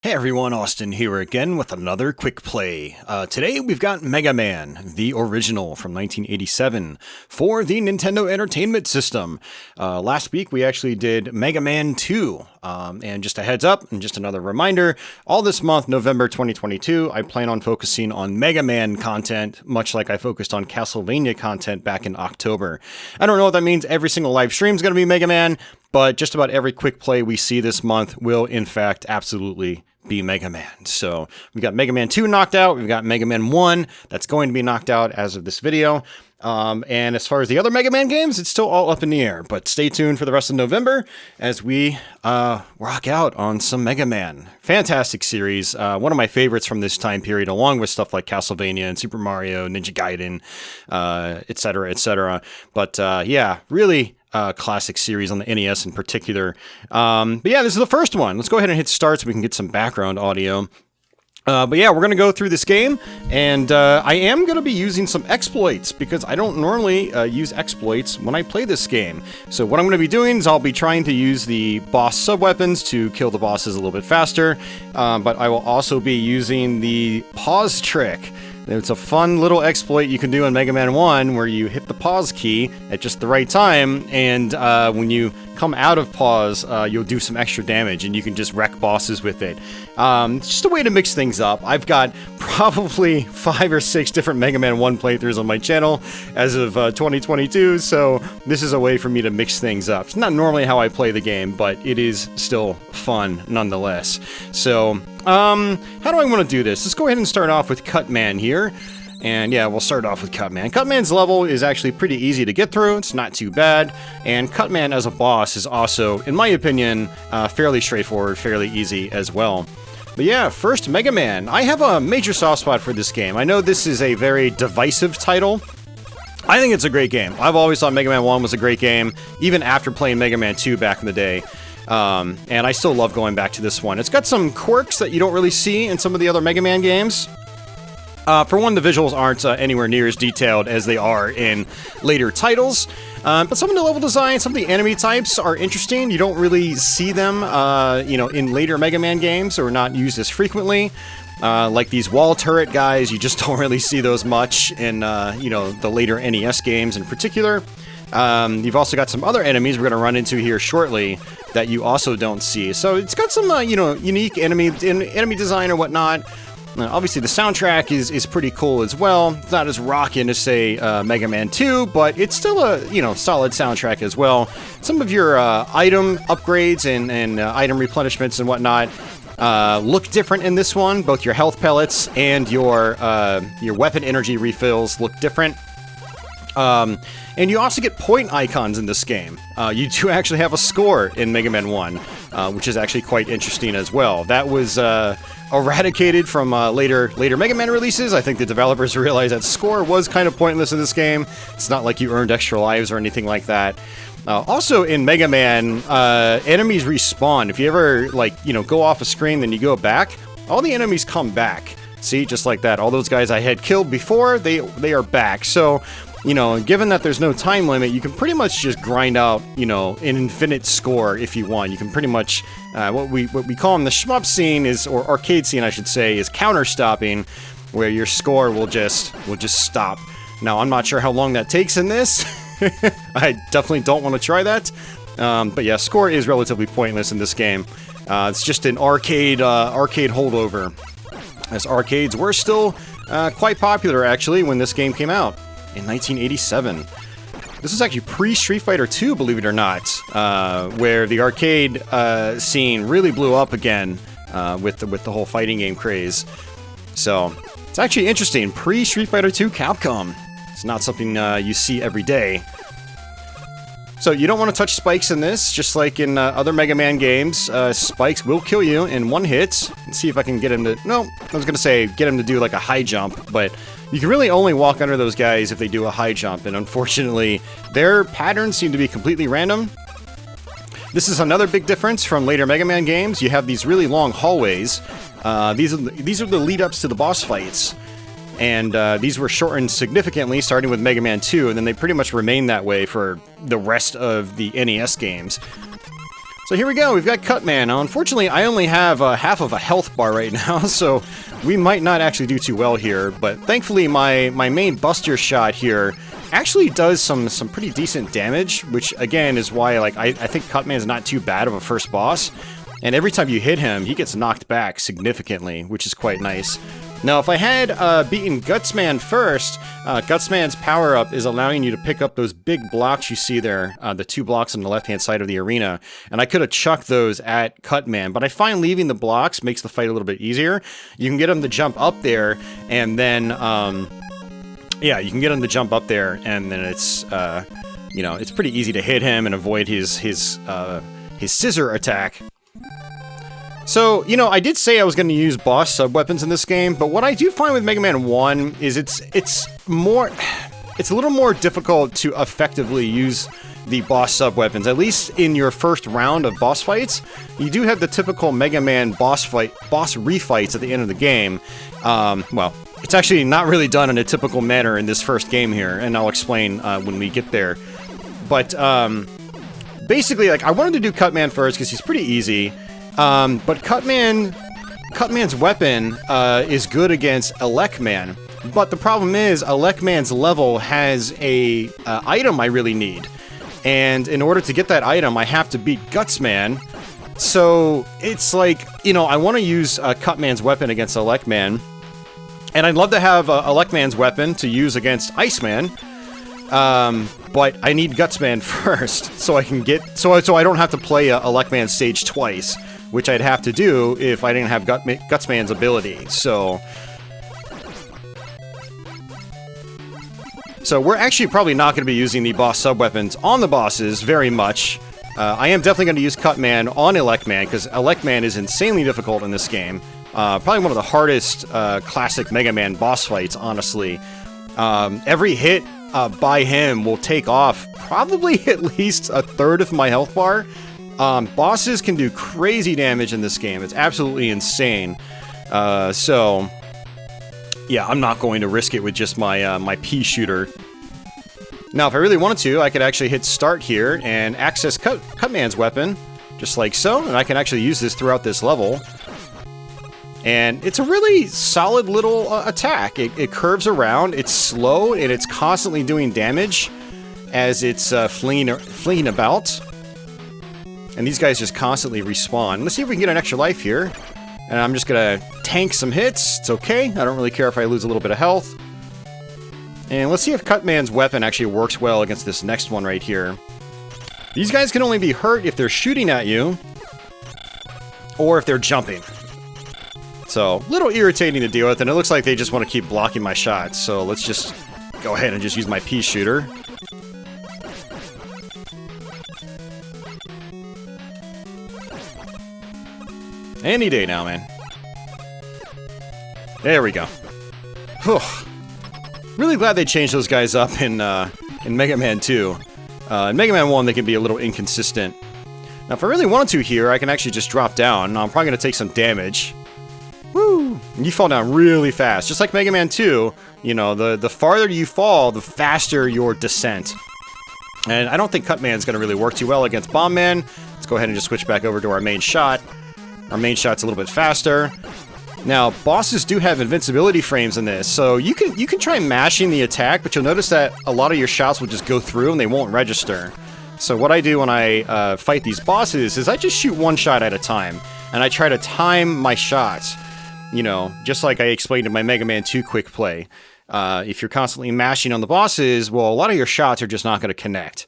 Hey everyone, Austin here again with another quick play. Today we've got Mega Man, the original from 1987, for the Nintendo Entertainment System. Last week we actually did Mega Man 2, and just a heads up and just another reminder, all this month, November 2022, I plan on focusing on Mega Man content, much like I focused on Castlevania content back in October. I don't know what that means, every single live stream is going to be Mega Man, but just about every quick play we see this month will in fact absolutely be Mega Man. So we've got Mega Man 2 knocked out, we've got Mega Man 1 that's going to be knocked out as of this video. And as far as the other Mega Man games, it's still all up in the air, but stay tuned for the rest of November as we rock out on some Mega Man. Fantastic series, one of my favorites from this time period, along with stuff like Castlevania and Super Mario, Ninja Gaiden, etc., etc. But yeah, really classic series on the NES in particular. But yeah, this is the first one. Let's go ahead and hit start so we can get some background audio. But yeah, we're going to go through this game, and I am going to be using some exploits, because I don't normally use exploits when I play this game. So what I'm going to be doing is I'll be trying to use the boss sub-weapons to kill the bosses a little bit faster, but I will also be using the pause trick. It's a fun little exploit you can do in Mega Man 1 where you hit the pause key at just the right time, and when you come out of pause, you'll do some extra damage and you can just wreck bosses with it. It's just a way to mix things up. I've got probably 5 or 6 different Mega Man 1 playthroughs on my channel as of 2022, so this is a way for me to mix things up. It's not normally how I play the game, but it is still fun nonetheless. So, how do I want to do this? Let's go ahead and start off with Cutman here. And yeah, we'll start off with Cutman. Cutman's level is actually pretty easy to get through. It's not too bad. And Cutman as a boss is also, in my opinion, fairly straightforward, fairly easy as well. But yeah, first Mega Man. I have a major soft spot for this game. I know this is a very divisive title. I think it's a great game. I've always thought Mega Man 1 was a great game, even after playing Mega Man 2 back in the day. And I still love going back to this one. It's got some quirks that you don't really see in some of the other Mega Man games. For one, the visuals aren't anywhere near as detailed as they are in later titles, but some of the level design, some of the enemy types are interesting. You don't really see them, you know, in later Mega Man games, or not used as frequently. Like these wall turret guys, you just don't really see those much in, you know, the later NES games in particular. You've also got some other enemies we're going to run into here shortly that you also don't see. So it's got some, you know, unique enemy design or whatnot. Obviously, the soundtrack is pretty cool as well. It's not as rockin' as, say, Mega Man 2, but it's still a, you know, solid soundtrack as well. Some of your item upgrades and item replenishments and whatnot look different in this one. Both your health pellets and your weapon energy refills look different. And you also get point icons in this game. You do actually have a score in Mega Man 1, which is actually quite interesting as well. That was eradicated from later Mega Man releases. I think the developers realized that score was kind of pointless in this game. It's not like you earned extra lives or anything like that. Also in Mega Man, enemies respawn. If you ever, like, you know, go off a screen, then you go back, all the enemies come back. See, just like that. All those guys I had killed before, they are back. So, you know, given that there's no time limit, you can pretty much just grind out, you know, an infinite score if you want. You can pretty much, what we call in the shmup scene is, or arcade scene I should say, is counter stopping, where your score will just stop. Now, I'm not sure how long that takes in this. I definitely don't want to try that. But yeah, score is relatively pointless in this game. It's just an arcade holdover, as arcades were still quite popular actually when this game came out in 1987. This was actually pre-Street Fighter 2, believe it or not, where the arcade scene really blew up again with the whole fighting game craze. So it's actually interesting. Pre-Street Fighter 2 Capcom. It's not something you see every day. So you don't want to touch spikes in this, just like in other Mega Man games. Spikes will kill you in one hit. Let's see if I can get him to... No, I was going to say get him to do like a high jump, but you can really only walk under those guys if they do a high jump, and unfortunately, their patterns seem to be completely random. This is another big difference from later Mega Man games. You have these really long hallways. These are the lead-ups to the boss fights. And these were shortened significantly, starting with Mega Man 2, and then they pretty much remained that way for the rest of the NES games. So here we go, we've got Cutman. Now, unfortunately, I only have half of a health bar right now, so we might not actually do too well here, but thankfully my main Buster shot here actually does some pretty decent damage, which again is why like I think Cutman's not too bad of a first boss, and every time you hit him, he gets knocked back significantly, which is quite nice. Now, if I had beaten Gutsman first, Gutsman's power-up is allowing you to pick up those big blocks you see there, the 2 blocks on the left-hand side of the arena, and I could have chucked those at Cutman, but I find leaving the blocks makes the fight a little bit easier. You can get him to jump up there, and then, yeah, you can get him to jump up there, and then it's, you know, it's pretty easy to hit him and avoid his scissor attack. So, you know, I did say I was going to use boss sub-weapons in this game, but what I do find with Mega Man 1 is it's a little more difficult to effectively use the boss sub-weapons, at least in your first round of boss fights. You do have the typical Mega Man boss refights at the end of the game. Well, it's actually not really done in a typical manner in this first game here, and I'll explain when we get there. But, basically, like, I wanted to do Cutman first because he's pretty easy. But Cutman's weapon is good against Elecman. But the problem is, Elecman's level has a item I really need. And in order to get that item, I have to beat Gutsman. So it's like, you know, I want to use Cutman's weapon against Elecman. And I'd love to have Elecman's weapon to use against Iceman. But I need Gutsman first, so I can get so I don't have to play Elecman stage twice, which I'd have to do if I didn't have Gutsman's ability. So we're actually probably not going to be using the boss sub-weapons on the bosses very much. I am definitely going to use Cutman on Elecman, because Elecman is insanely difficult in this game. Probably one of the hardest classic Mega Man boss fights, honestly. Every hit by him will take off probably at least a third of my health bar. Bosses can do crazy damage in this game. It's absolutely insane. So, yeah, I'm not going to risk it with just my my pea shooter. Now, if I really wanted to, I could actually hit start here and access Cutman's weapon, just like so, and I can actually use this throughout this level. And it's a really solid little attack. It curves around, it's slow, and it's constantly doing damage as it's fleeing about. And these guys just constantly respawn. Let's see if we can get an extra life here. And I'm just gonna tank some hits. It's okay. I don't really care if I lose a little bit of health. And let's see if Cutman's weapon actually works well against this next one right here. These guys can only be hurt if they're shooting at you, or if they're jumping. So, a little irritating to deal with, and it looks like they just want to keep blocking my shots. So let's just go ahead and just use my pea shooter. Any day now, man. There we go. Whew. Really glad they changed those guys up in Mega Man 2. In Mega Man 1, they can be a little inconsistent. Now, if I really wanted to here, I can actually just drop down. Now, I'm probably going to take some damage. Woo! And you fall down really fast. Just like Mega Man 2, you know, the farther you fall, the faster your descent. And I don't think Cutman's going to really work too well against Bomb Man. Let's go ahead and just switch back over to our main shot. Our main shot's a little bit faster. Now, bosses do have invincibility frames in this, so you can try mashing the attack, but you'll notice that a lot of your shots will just go through and they won't register. So what I do when I fight these bosses is I just shoot one shot at a time, and I try to time my shots. You know, just like I explained in my Mega Man 2 quick play. If you're constantly mashing on the bosses, well, a lot of your shots are just not going to connect.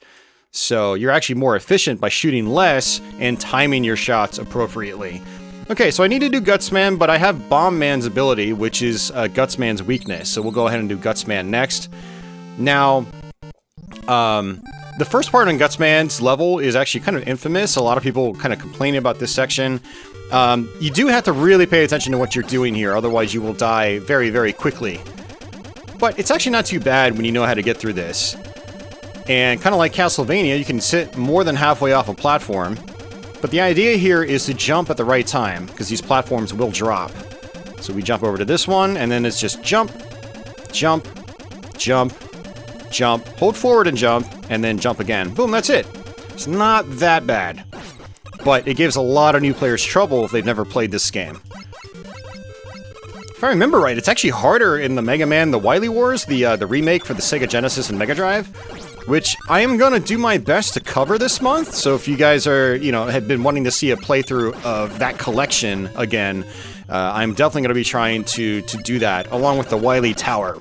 So you're actually more efficient by shooting less and timing your shots appropriately. Okay, so I need to do Gutsman, but I have Bomb Man's ability, which is Gutsman's weakness. So we'll go ahead and do Gutsman next. Now, the first part on Gutsman's level is actually kind of infamous. A lot of people kind of complain about this section. You do have to really pay attention to what you're doing here, otherwise you will die very, very quickly. But it's actually not too bad when you know how to get through this. And kind of like Castlevania, you can sit more than halfway off a platform. But the idea here is to jump at the right time, because these platforms will drop. So we jump over to this one, and then it's just jump, jump, jump, jump, hold forward and jump, and then jump again. Boom, that's it. It's not that bad. but it gives a lot of new players trouble if they've never played this game. If I remember right, it's actually harder in the Mega Man The Wily Wars, the remake for the Sega Genesis and Mega Drive, which I am gonna do my best to cover this month. So if you guys are, have been wanting to see a playthrough of that collection again, I'm definitely gonna be trying to do that along with the Wily Tower.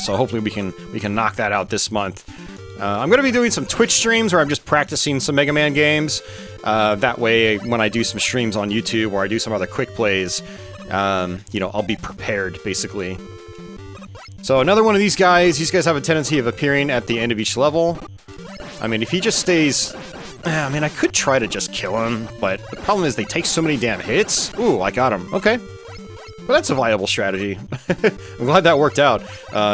So hopefully we can knock that out this month. I'm gonna be doing some Twitch streams where I'm just practicing some Mega Man games. That way, when I do some streams on YouTube or I do some other quick plays, I'll be prepared, basically. So another one of these guys have a tendency of appearing at the end of each level. I mean, if he just stays... I could try to just kill him, but the problem is they take so many damn hits. Ooh, I got him. Okay. Well, that's a viable strategy. I'm glad that worked out.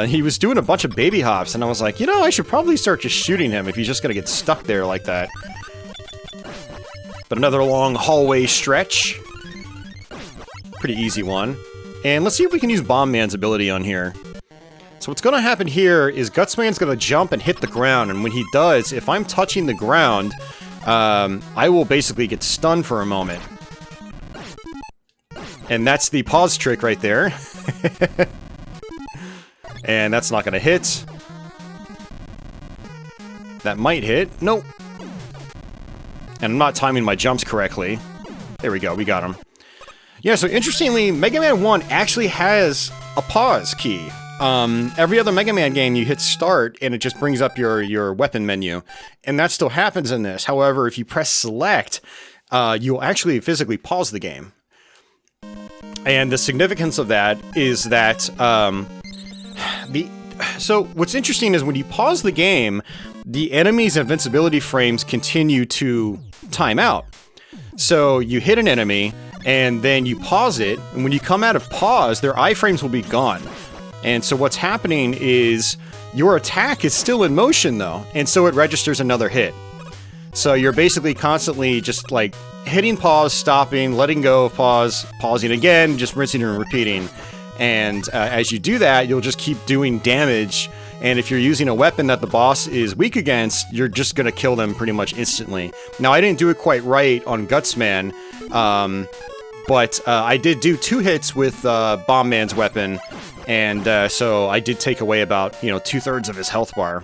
He was doing a bunch of baby hops, and I was like, I should probably start just shooting him if he's just gonna get stuck there like that. But another long hallway stretch. Pretty easy one. And let's see if we can use Bomb Man's ability on here. So what's gonna happen here is Gutsman's gonna jump and hit the ground, and when he does, if I'm touching the ground, I will basically get stunned for a moment. And that's the pause trick right there. And that's not gonna hit. That might hit. Nope. And I'm not timing my jumps correctly. There we go, we got him. Yeah, so interestingly, Mega Man 1 actually has a pause key. Every other Mega Man game, you hit start, and it just brings up your weapon menu. And that still happens in this. However, if you press select, you'll actually physically pause the game. And the significance of that is that, so what's interesting is when you pause the game, the enemy's invincibility frames continue to time out. So you hit an enemy, and then you pause it, and when you come out of pause, their iframes will be gone. And so what's happening is your attack is still in motion though, and so it registers another hit. So you're basically constantly just like hitting pause, stopping, letting go of pause, pausing again, just rinsing and repeating. And as you do that, you'll just keep doing damage. And if you're using a weapon that the boss is weak against, you're just gonna kill them pretty much instantly. Now I didn't do it quite right on Gutsman, but I did do 2 hits with Bomb Man's weapon. And so I did take away about, 2/3 of his health bar.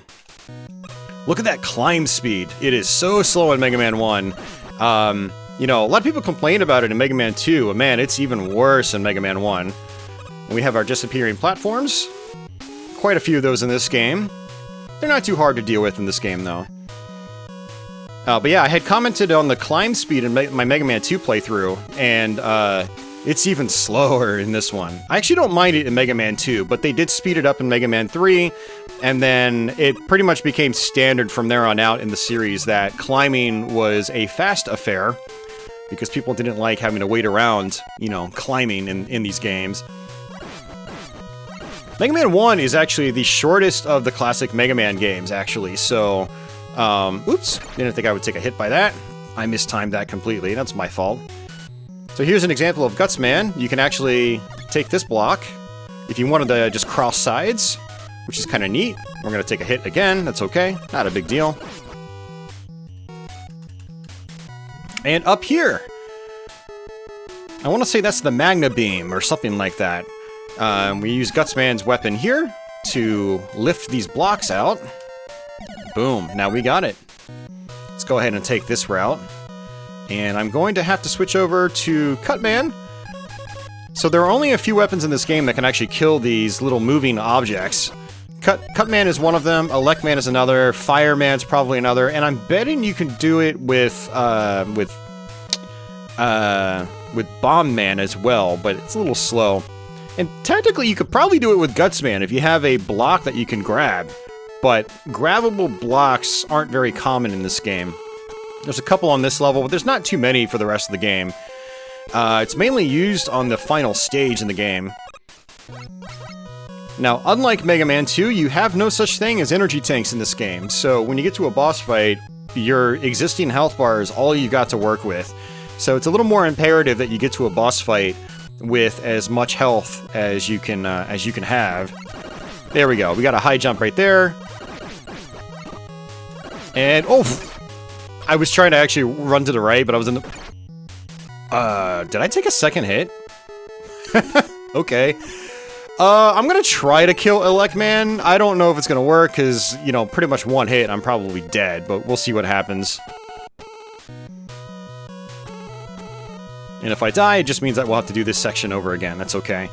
Look at that climb speed. It is so slow in Mega Man 1. A lot of people complain about it in Mega Man 2. But man, it's even worse in Mega Man 1. And we have our disappearing platforms. Quite a few of those in this game. They're not too hard to deal with in this game, though. But yeah, I had commented on the climb speed in my Mega Man 2 playthrough, and it's even slower in this one. I actually don't mind it in Mega Man 2, but they did speed it up in Mega Man 3, and then it pretty much became standard from there on out in the series that climbing was a fast affair, because people didn't like having to wait around, climbing in these games. Mega Man 1 is actually the shortest of the classic Mega Man games, actually, so... oops, didn't think I would take a hit by that. I mistimed that completely, that's my fault. So here's an example of Gutsman. You can actually take this block if you wanted to just cross sides, which is kind of neat. We're going to take a hit again, that's okay, not a big deal. And up here, I want to say that's the Magna Beam or something like that. We use Gutsman's weapon here to lift these blocks out. Boom, now we got it. Let's go ahead and take this route. And I'm going to have to switch over to Cutman. So there are only a few weapons in this game that can actually kill these little moving objects. Cutman is one of them, Electman is another, Fireman's probably another, and I'm betting you can do it with Bomb Man as well, but it's a little slow. And technically you could probably do it with Gutsman if you have a block that you can grab. But grabbable blocks aren't very common in this game. There's a couple on this level, but there's not too many for the rest of the game. It's mainly used on the final stage in the game. Now, unlike Mega Man 2, you have no such thing as energy tanks in this game, so when you get to a boss fight, your existing health bar is all you got to work with. So it's a little more imperative that you get to a boss fight with as much health as you can have. There we go, we got a high jump right there. And, oh! I was trying to actually run to the right, but I was in the... did I take a second hit? Okay. I'm gonna try to kill Electman. I don't know if it's gonna work, because, you know, pretty much one hit, I'm probably dead, but we'll see what happens. And if I die, it just means that we'll have to do this section over again. That's okay.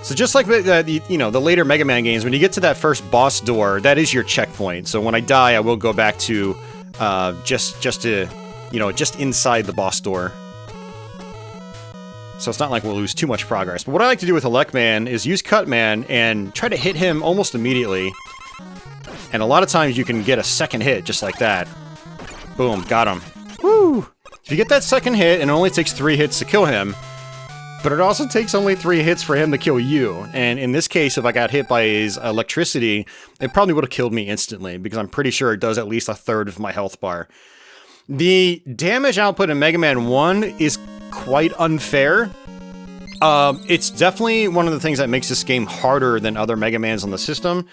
So just like you know, the later Mega Man games, when you get to that first boss door, that is your checkpoint. So when I die, I will go back to just to, you know, just inside the boss door. So it's not like we'll lose too much progress. But what I like to do with Electman is use Cutman and try to hit him almost immediately. And a lot of times you can get a second hit just like that. Boom, got him. Woo! If you get that second hit, and it only takes 3 hits to kill him, but it also takes only 3 hits for him to kill you. And in this case, if I got hit by his electricity, it probably would have killed me instantly, because I'm pretty sure it does at least 1/3 of my health bar. The damage output in Mega Man 1 is quite unfair. It's definitely one of the things that makes this game harder than other Mega Mans on the system,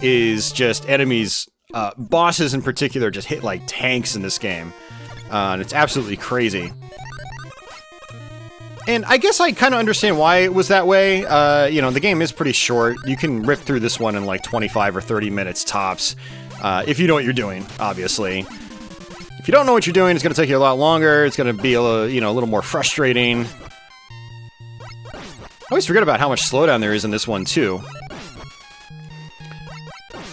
is just enemies, bosses in particular, just hit like tanks in this game. And it's absolutely crazy. And I guess I kind of understand why it was that way. You know, the game is pretty short. You can rip through this one in like 25 or 30 minutes tops, if you know what you're doing, obviously. If you don't know what you're doing, it's going to take you a lot longer. It's going to be a little, you know, a little more frustrating. I always forget about how much slowdown there is in this one, too.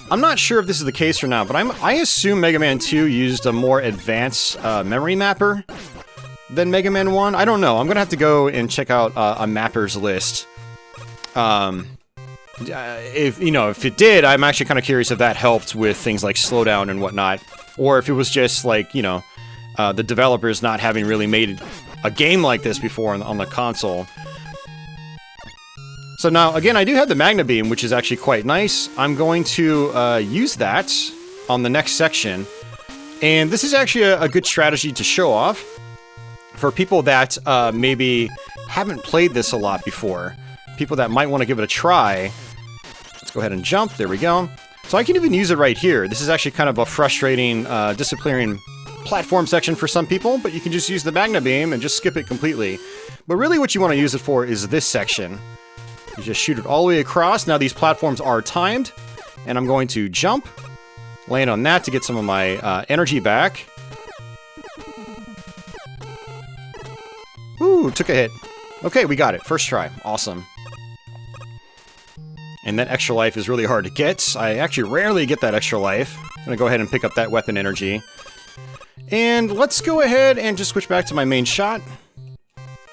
I'm not sure if this is the case or not, but I assume Mega Man 2 used a more advanced memory mapper than Mega Man 1. I don't know. I'm going to have to go and check out a mapper's list. If, you know, if it did, I'm actually kind of curious if that helped with things like slowdown and whatnot. Or if it was just like, you know, the developers not having really made a game like this before on the console. So now, again, I do have the Magna Beam, which is actually quite nice. I'm going to use that on the next section. And this is actually a good strategy to show off for people that maybe haven't played this a lot before. People that might want to give it a try. Let's go ahead and jump. There we go. So I can even use it right here. This is actually kind of a frustrating, disappearing platform section for some people, but you can just use the Magna Beam and just skip it completely. But really what you want to use it for is this section. You just shoot it all the way across. Now these platforms are timed, and I'm going to jump, land on that to get some of my energy back. Ooh, took a hit. Okay, we got it. First try. Awesome. And that extra life is really hard to get. I actually rarely get that extra life. I'm gonna go ahead and pick up that weapon energy. And let's go ahead and just switch back to my main shot.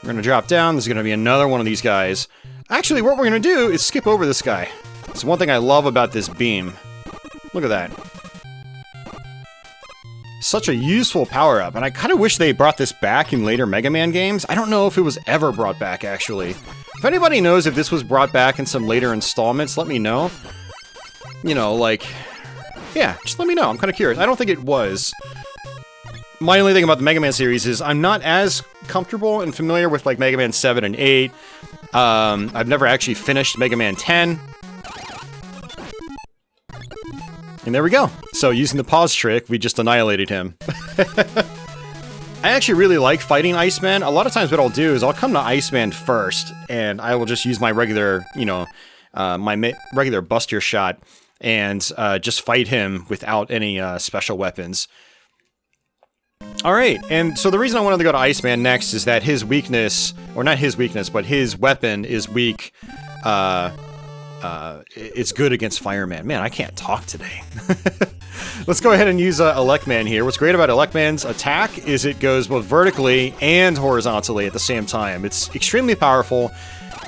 We're gonna drop down. There's gonna be another one of these guys. Actually, what we're gonna do is skip over this guy. It's one thing I love about this beam. Look at that. Such a useful power-up, and I kind of wish they brought this back in later Mega Man games. I don't know if it was ever brought back, actually. If anybody knows if this was brought back in some later installments, let me know. You know, like... yeah, just let me know. I'm kind of curious. I don't think it was. My only thing about the Mega Man series is I'm not as comfortable and familiar with, like, Mega Man 7 and 8. I've never actually finished Mega Man 10. And there we go. So, using the pause trick, we just annihilated him. I actually really like fighting Iceman. A lot of times what I'll do is I'll come to Iceman first, and I will just use my regular, you know, regular Buster shot, and just fight him without any special weapons. Alright, and so the reason I wanted to go to Iceman next is that his weakness, or not his weakness, but his weapon is weak. It's good against Fireman. Man, I can't talk today. Let's go ahead and use Electman here. What's great about Electman's attack is it goes both vertically and horizontally at the same time. It's extremely powerful.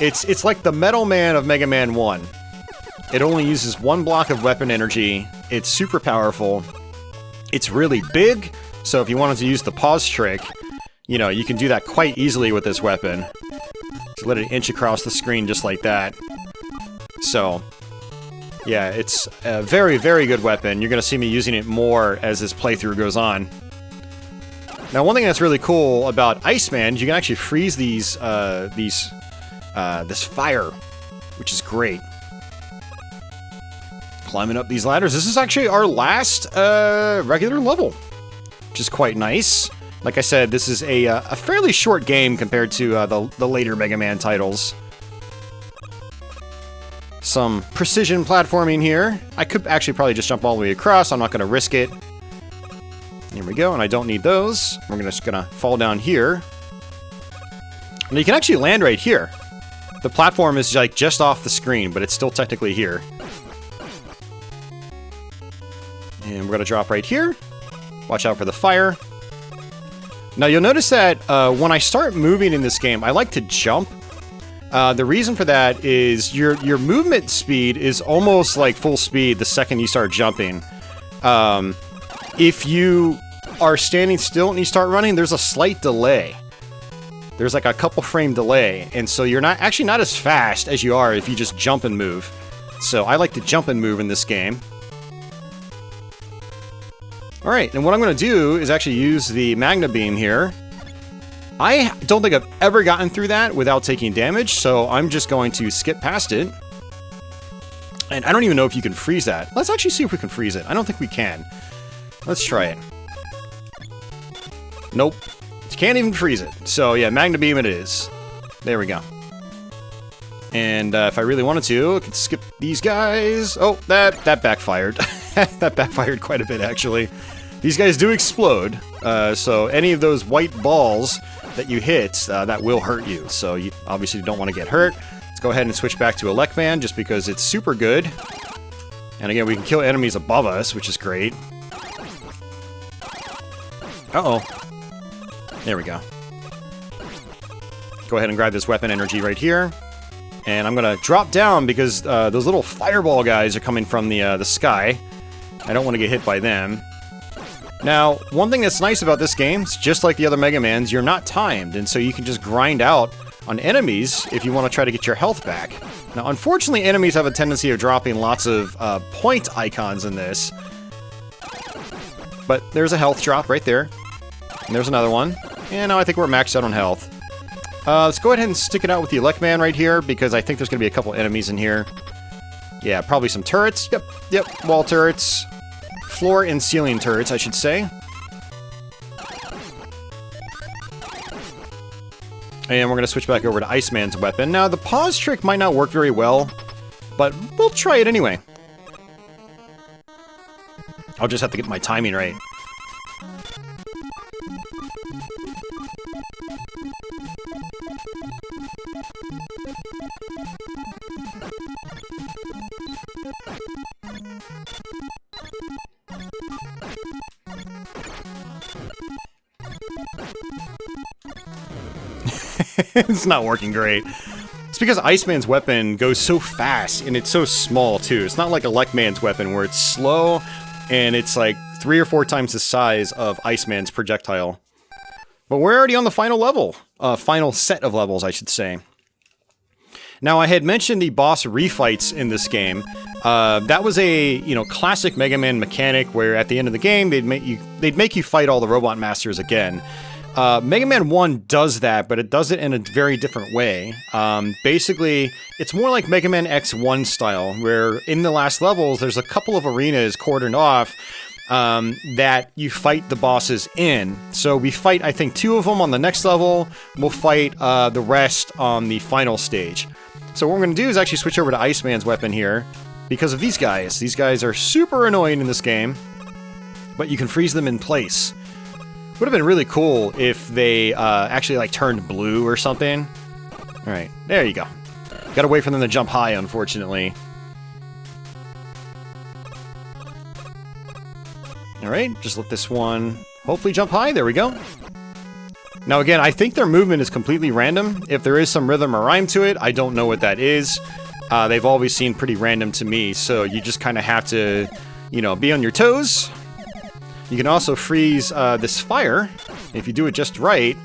It's like the Metal Man of Mega Man 1. It only uses 1 block of weapon energy. It's super powerful. It's really big, so if you wanted to use the pause trick, you know, you can do that quite easily with this weapon. Just let it inch across the screen just like that. So, yeah, it's a very, very good weapon. You're going to see me using it more as this playthrough goes on. Now, one thing that's really cool about Iceman is you can actually freeze this fire, which is great. Climbing up these ladders. This is actually our last regular level. which is quite nice. Like I said, this is a fairly short game compared to the later Mega Man titles. Some precision platforming here. I could actually probably just jump all the way across. I'm not going to risk it. Here we go, and I don't need those. We're just going to fall down here. And you can actually land right here. The platform is like just off the screen, but it's still technically here. And we're going to drop right here. Watch out for the fire. Now you'll notice that when I start moving in this game, I like to jump. The reason for that is your movement speed is almost like full speed the second you start jumping. If you are standing still and you start running, there's a slight delay. There's like a couple frame delay, and so you're not as fast as you are if you just jump and move. So I like to jump and move in this game. Alright, and what I'm going to do is actually use the Magna Beam here. I don't think I've ever gotten through that without taking damage, so I'm just going to skip past it. And I don't even know if you can freeze that. Let's actually see if we can freeze it. I don't think we can. Let's try it. Nope. You can't even freeze it. So yeah, Magna Beam it is. There we go. And if I really wanted to, I could skip these guys. Oh, that backfired. That backfired quite a bit, actually. These guys do explode, so any of those white balls that you hit, that will hurt you. So you obviously don't want to get hurt. Let's go ahead and switch back to Electman, just because it's super good. And again, we can kill enemies above us, which is great. Uh-oh. There we go. Go ahead and grab this weapon energy right here. And I'm going to drop down because those little fireball guys are coming from the sky. I don't want to get hit by them. Now, one thing that's nice about this game, is just like the other Mega Mans, you're not timed, and so you can just grind out on enemies if you want to try to get your health back. Now, unfortunately, enemies have a tendency of dropping lots of point icons in this. But there's a health drop right there. And there's another one. And now I think we're maxed out on health. Let's go ahead and stick it out with the Electman right here, because I think there's going to be a couple enemies in here. Yeah, probably some turrets. Yep, wall turrets. Floor and ceiling turrets, I should say. And we're going to switch back over to Iceman's weapon. Now, the pause trick might not work very well, but we'll try it anyway. I'll just have to get my timing right. It's not working great. It's because Iceman's weapon goes so fast, and it's so small, too. It's not like Electman's weapon, where it's slow, and it's like 3 or 4 times the size of Iceman's projectile. But we're already on the final level. Final set of levels, I should say. Now, I had mentioned the boss refights in this game. That was a, classic Mega Man mechanic, where at the end of the game, they'd make you fight all the Robot Masters again. Mega Man 1 does that, but it does it in a very different way. Basically, it's more like Mega Man X1 style, where in the last levels, there's a couple of arenas cordoned off that you fight the bosses in. So we fight, I think, 2 of them on the next level. We'll fight the rest on the final stage. So what we're going to do is actually switch over to Iceman's weapon here, because of these guys. These guys are super annoying in this game, but you can freeze them in place. Would have been really cool if they actually like turned blue or something. Alright, there you go. Gotta wait for them to jump high, unfortunately. Alright, just let this one hopefully jump high. There we go. Now again, I think their movement is completely random. If there is some rhythm or rhyme to it, I don't know what that is. They've always seemed pretty random to me, so you just kind of have to, be on your toes. You can also freeze this fire if you do it just right.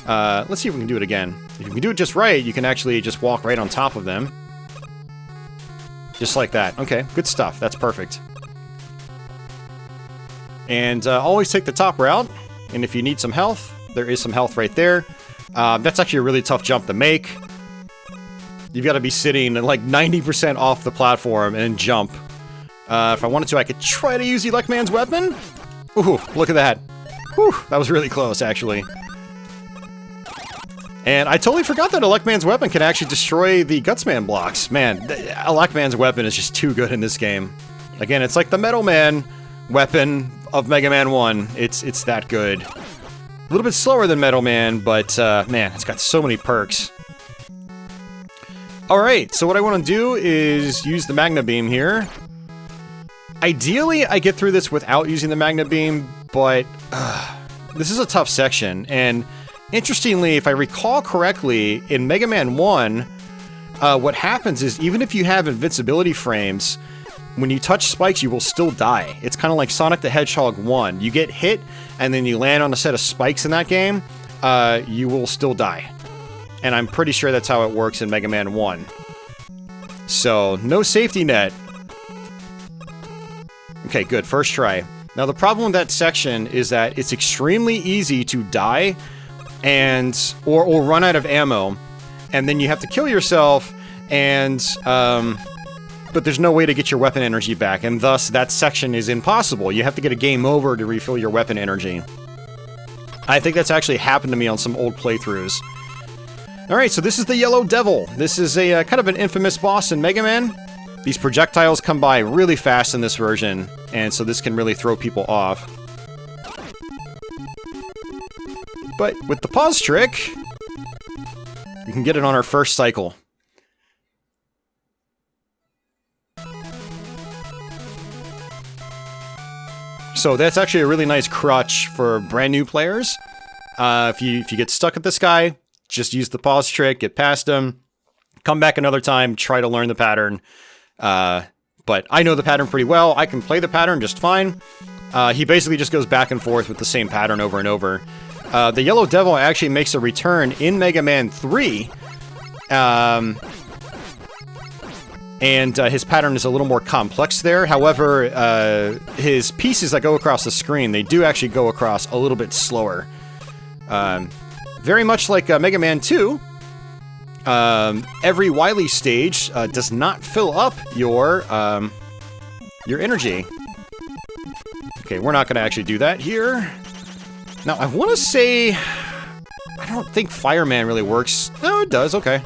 Let's see if we can do it again. If you can do it just right, you can actually just walk right on top of them. Just like that. Okay, good stuff. That's perfect. And always take the top route. And if you need some health, there is some health right there. That's actually a really tough jump to make. You've got to be sitting like 90% off the platform and jump. If I wanted to, I could try to use Electman's weapon. Ooh, look at that. Whew, that was really close, actually. And I totally forgot that Electman's weapon can actually destroy the Gutsman blocks. Man, Electman's weapon is just too good in this game. Again, it's like the Metal Man weapon of Mega Man 1. It's that good. A little bit slower than Metal Man, but man, it's got so many perks. Alright, so what I want to do is use the Magna Beam here. Ideally, I get through this without using the Magna Beam, but this is a tough section, and interestingly, if I recall correctly, in Mega Man 1, what happens is even if you have invincibility frames, when you touch spikes, you will still die. It's kind of like Sonic the Hedgehog 1. You get hit, and then you land on a set of spikes in that game, you will still die. And I'm pretty sure that's how it works in Mega Man 1. So, no safety net. Okay, good. First try. Now, the problem with that section is that it's extremely easy to die and or run out of ammo, and then you have to kill yourself, and but there's no way to get your weapon energy back, and thus that section is impossible. You have to get a game over to refill your weapon energy. I think that's actually happened to me on some old playthroughs. Alright, so this is the Yellow Devil. This is a kind of an infamous boss in Mega Man. These projectiles come by really fast in this version, and so this can really throw people off. But with the pause trick, we can get it on our first cycle. So that's actually a really nice crutch for brand new players. If you get stuck at this guy, just use the pause trick, get past him, come back another time, try to learn the pattern. But I know the pattern pretty well. I can play the pattern just fine. He basically just goes back and forth with the same pattern over and over. The Yellow Devil actually makes a return in Mega Man 3. And his pattern is a little more complex there. However, his pieces that go across the screen, they do actually go across a little bit slower. Very much like Mega Man 2, every Wily stage does not fill up your energy. Okay, we're not going to actually do that here. Now, I want to say... I don't think Fireman really works. No, it does, okay.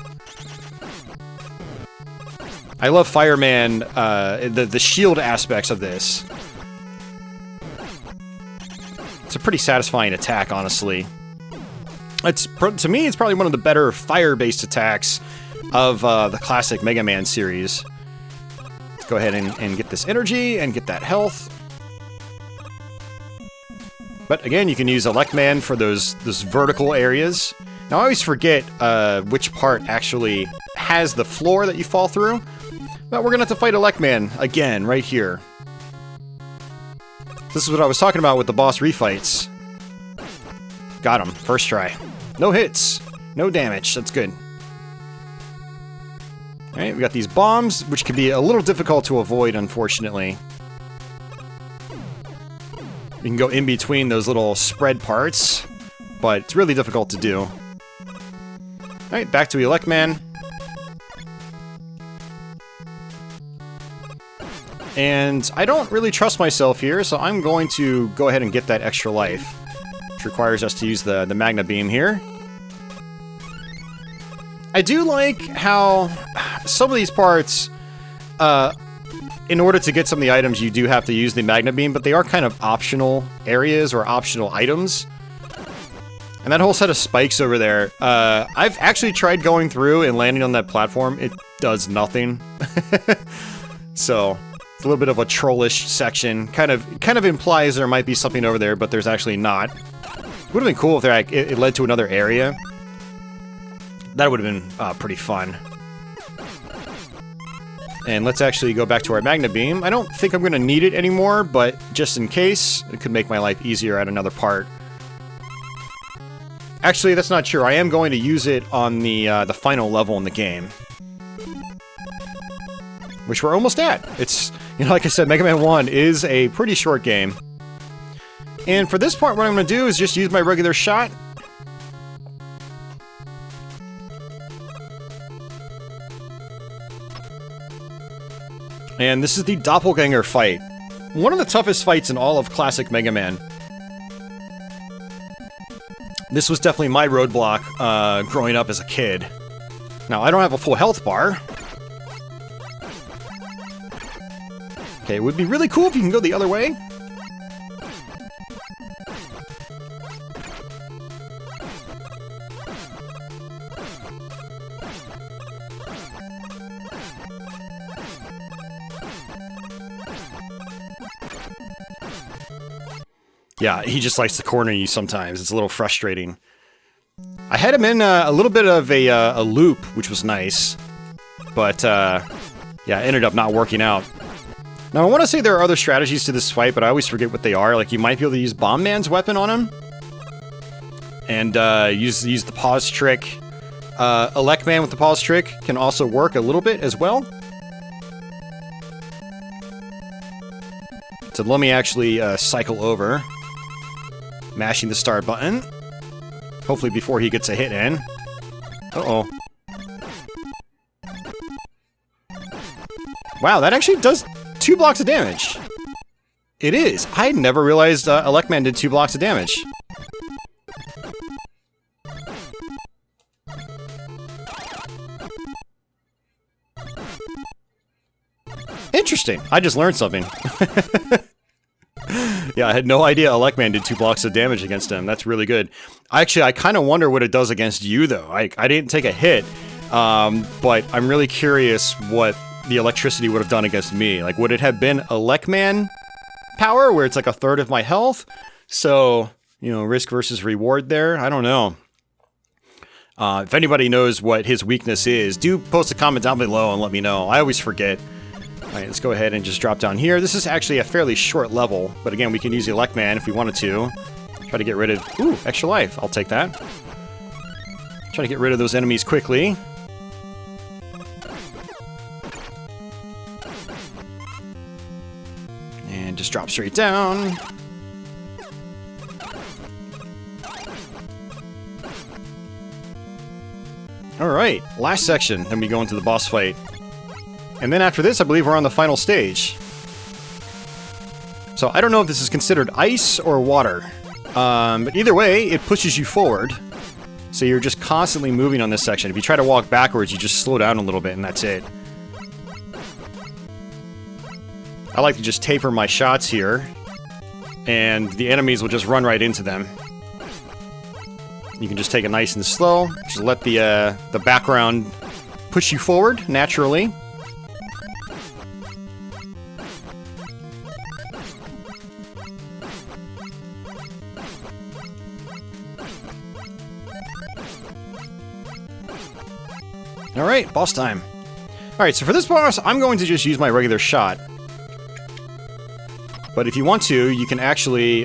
I love Fireman, the shield aspects of this. It's a pretty satisfying attack, honestly. To me, it's probably one of the better fire-based attacks of the classic Mega Man series. Let's go ahead and get this energy and get that health. But again, you can use Electman for those vertical areas. Now, I always forget which part actually has the floor that you fall through. But we're gonna have to fight Electman again, right here. This is what I was talking about with the boss refights. Got him, first try. No hits, no damage, that's good. Alright, we got these bombs, which can be a little difficult to avoid, unfortunately. You can go in between those little spread parts, but it's really difficult to do. Alright, back to Electman. And I don't really trust myself here, so I'm going to go ahead and get that extra life, which requires us to use the Magna Beam here. I do like how some of these parts, in order to get some of the items, you do have to use the Magna Beam, but they are kind of optional areas or optional items. And that whole set of spikes over there, I've actually tried going through and landing on that platform. It does nothing. So... it's a little bit of a trollish section. Kind of implies there might be something over there, but there's actually not. Would have been cool if it led to another area. That would have been pretty fun. And let's actually go back to our Magna Beam. I don't think I'm going to need it anymore, but just in case, it could make my life easier at another part. Actually, that's not true. I am going to use it on the final level in the game, which we're almost at. It's, you know, like I said, Mega Man 1 is a pretty short game. And for this part, what I'm going to do is just use my regular shot. And this is the Doppelganger fight. One of the toughest fights in all of classic Mega Man. This was definitely my roadblock growing up as a kid. Now, I don't have a full health bar. Okay, it would be really cool if you can go the other way. Yeah, he just likes to corner you sometimes. It's a little frustrating. I had him in a little bit of a loop, which was nice. But, yeah, it ended up not working out. Now, I want to say there are other strategies to this fight, but I always forget what they are. Like, you might be able to use Bomb Man's weapon on him. And use the pause trick. Elect Man with the pause trick can also work a little bit as well. So let me actually cycle over. Mashing the start button. Hopefully before he gets a hit in. Uh-oh. Wow, that actually does 2 blocks of damage. It is. I had never realized Electman did 2 blocks of damage. Interesting. I just learned something. Yeah, I had no idea Electman did 2 blocks of damage against him. That's really good. Actually, I kind of wonder what it does against you, though. I didn't take a hit, but I'm really curious what the electricity would have done against me. Like, would it have been Electman power, where it's like a third of my health? So, you know, risk versus reward there? I don't know. If anybody knows what his weakness is, do post a comment down below and let me know. I always forget. Alright, let's go ahead and just drop down here. This is actually a fairly short level, but again, we can use the Electman if we wanted to. Try to get rid of... Ooh, extra life. I'll take that. Try to get rid of those enemies quickly. And just drop straight down. Alright, last section, then we go into the boss fight. And then after this, I believe we're on the final stage. So I don't know if this is considered ice or water. But either way, it pushes you forward. So you're just constantly moving on this section. If you try to walk backwards, you just slow down a little bit and that's it. I like to just taper my shots here. And the enemies will just run right into them. You can just take it nice and slow. Just let the background push you forward naturally. Alright, boss time. Alright, so for this boss, I'm going to just use my regular shot. But if you want to, you can actually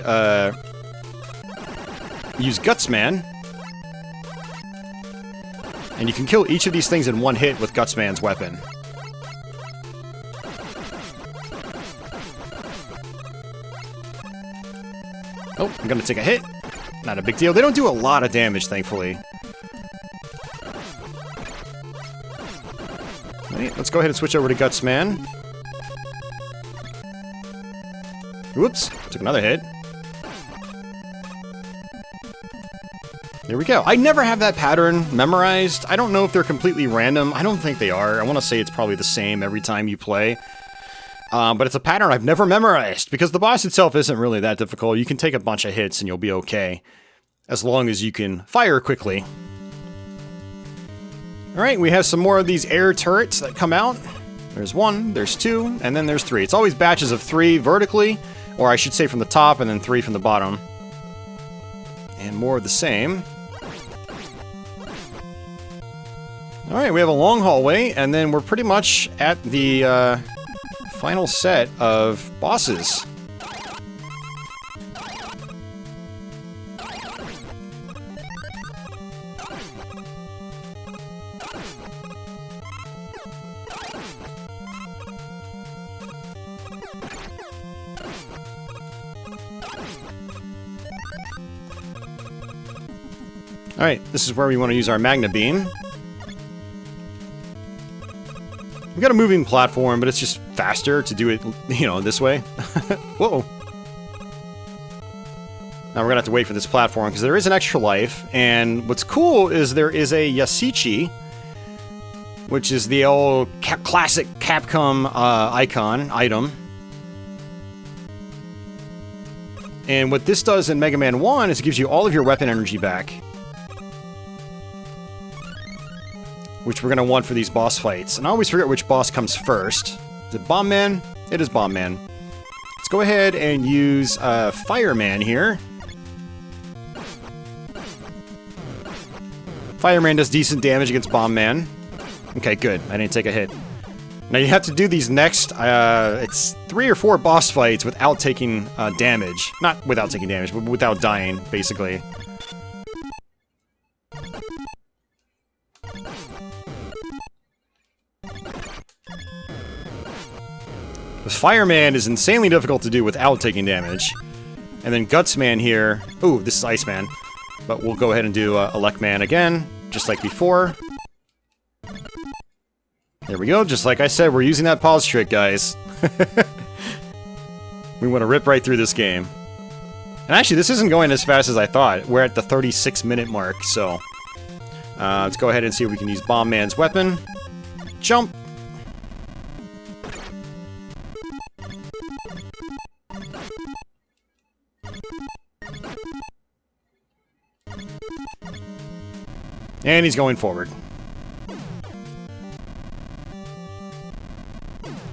use Gutsman. And you can kill each of these things in one hit with Gutsman's weapon. Oh, I'm gonna take a hit. Not a big deal. They don't do a lot of damage, thankfully. Right, let's go ahead and switch over to Gutsman. Whoops, took another hit. There we go. I never have that pattern memorized. I don't know if they're completely random. I don't think they are. I want to say it's probably the same every time you play. But it's a pattern I've never memorized, because the boss itself isn't really that difficult. You can take a bunch of hits and you'll be okay, as long as you can fire quickly. Alright, we have some more of these air turrets that come out. There's 1, there's 2, and then there's 3. It's always batches of 3 vertically, or I should say from the top, and then 3 from the bottom. And more of the same. Alright, we have a long hallway, and then we're pretty much at the final set of bosses. Alright, this is where we want to use our Magna Beam. We've got a moving platform, but it's just faster to do it, you know, this way. Whoa. Now we're gonna have to wait for this platform, because there is an extra life, and what's cool is there is a Yasichi, which is the old classic Capcom item. And what this does in Mega Man 1 is it gives you all of your weapon energy back, which we're going to want for these boss fights. And I always forget which boss comes first. Is it Bomb Man? It is Bomb Man. Let's go ahead and use Fireman here. Fireman does decent damage against Bomb Man. Okay, good. I didn't take a hit. Now you have to do these next, it's 3 or 4 boss fights without taking damage. Not without taking damage, but without dying, basically. The Fireman is insanely difficult to do without taking damage. And then Gutsman here, ooh, this is Iceman. But we'll go ahead and do Electman again, just like before. There we go, just like I said, we're using that pause trick, guys. We want to rip right through this game. And actually, this isn't going as fast as I thought. We're at the 36-minute mark, so... let's go ahead and see if we can use Bomb Man's weapon. Jump! And he's going forward.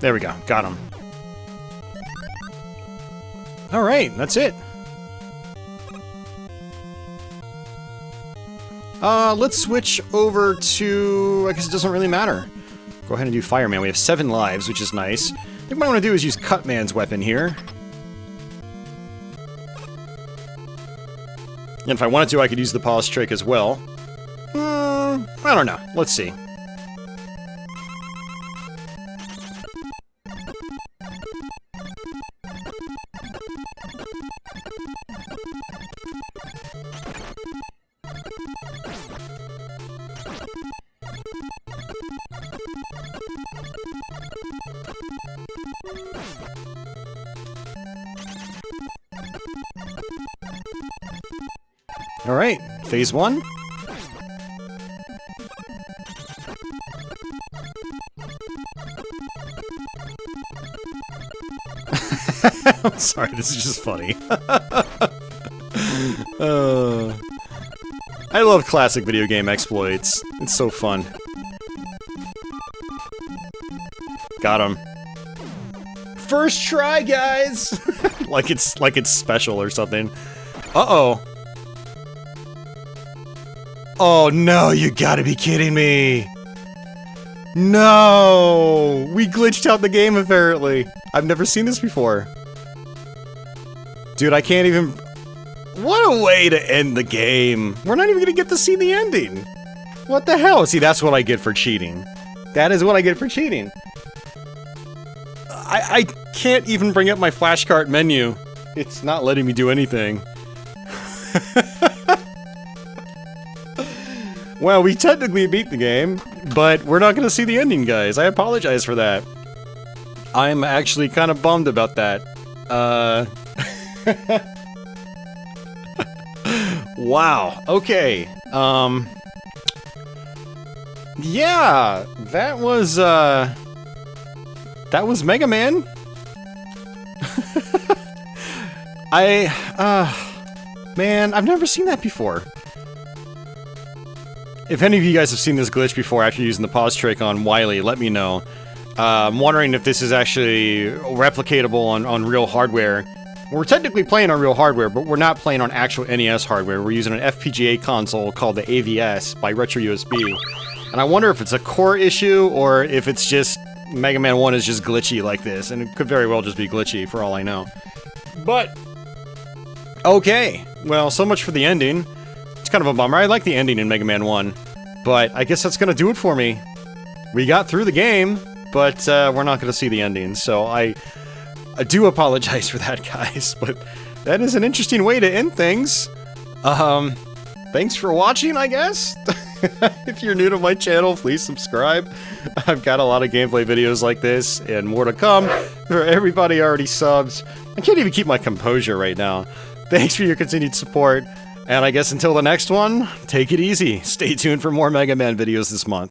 There we go. Got him. Alright, that's it. Let's switch over to... I guess it doesn't really matter. Go ahead and do Fireman. We have 7 lives, which is nice. I think what I want to do is use Cutman's weapon here. And if I wanted to, I could use the pause trick as well. I don't know. Let's see. Alright, phase 1. I'm sorry, this is just funny. I love classic video game exploits. It's so fun. Got him. First try, guys! like it's special or something. Uh-oh. Oh no, you gotta be kidding me! No! We glitched out the game, apparently. I've never seen this before. Dude, I can't even... What a way to end the game. We're not even gonna get to see the ending. What the hell? See, that's what I get for cheating. That is what I get for cheating. I can't even bring up my flashcard menu. It's not letting me do anything. Well, we technically beat the game, but we're not gonna see the ending, guys. I apologize for that. I'm actually kind of bummed about that. Wow, okay. Yeah, that was Mega Man. Man, I've never seen that before. If any of you guys have seen this glitch before after using the pause trick on Wily, let me know. I'm wondering if this is actually replicatable on real hardware. We're technically playing on real hardware, but we're not playing on actual NES hardware. We're using an FPGA console called the AVS by Retro USB. And I wonder if it's a core issue, or if it's just Mega Man 1 is just glitchy like this, and it could very well just be glitchy for all I know. But, okay. Well, so much for the ending. It's kind of a bummer. I like the ending in Mega Man 1, but I guess that's gonna do it for me. We got through the game, but we're not gonna see the ending, so I do apologize for that, guys, but that is an interesting way to end things. Thanks for watching, I guess? If you're new to my channel, please subscribe. I've got a lot of gameplay videos like this, and more to come. For everybody already subs, I can't even keep my composure right now. Thanks for your continued support. And I guess until the next one, take it easy. Stay tuned for more Mega Man videos this month.